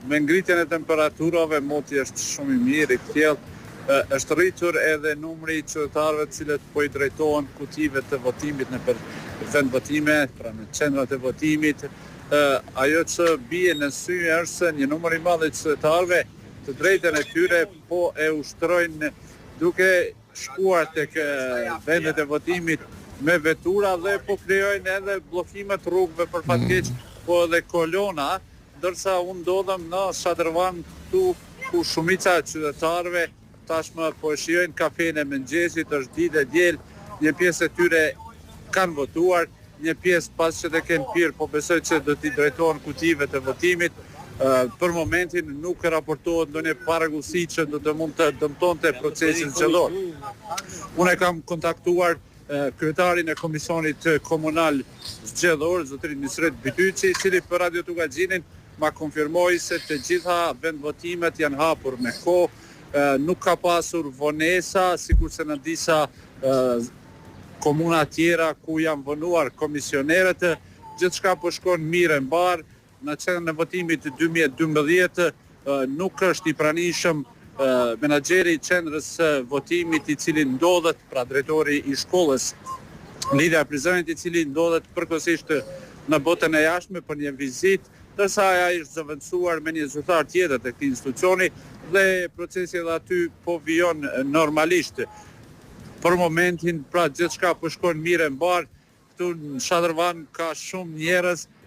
me ngritjen e temperaturave, moti është shumë i mirë, i kthjellë. Është rritur edhe numri i qytetarëve të cilët po i drejtohen kutive të votimit nëpër vendvotime, pra në qendrat e votimit. Ajo që bie në sy është se një numër i madh i qytetarëve të drejtën e tyre po e ushtrojnë duke shkuar tek vendet e votimit me vetura dhe po krijojnë edhe bllokime të rrugëve për fatkeq, po edhe kolona, ndërsa unë ndodhem në Shadrvan këtu ku shumica e qytetarëve tashmë po shijojnë kafenë e mëngjesit, është ditë e diel, një pjesë e tyre kanë votuar, një pjesë pas që të kenë pirë, po besoj që do t'i drejtohen kutive të votimit. Për momentin nuk raportohet ndonjë paragjësi që do të mund të dëmtonte procesin zgjedhor. Unë kam kontaktuar kryetarin e komisionit komunal zgjedhor, zotërin Nisret Bytyçi, i cili për Radio Tugaxhinin ma konfirmoi se të gjitha vendvotimet janë hapur me kohë. Nuk ka pasur vonesa, sikurse në disa komuna tjera ku janë vonuar komisionerët, gjithçka po shkon mirë e mbar. Në qendrën e votimit 2012 nuk është i pranishëm menaxheri i qendrës së votimit i cili ndodhet, pra drejtori i shkollës Lidhja Prizrenit, i cili ndodhet përkohësisht në botën e jashtme për një vizitë, ndërsa ai është zëvendësuar me një zyrtar tjetër të këtij institucioni dhe procesi edhe aty po vijon normalisht. Për momentin, pra gjithçka po shkon mirë e mbar. Këtu në Shadrvan ka shumë njerëz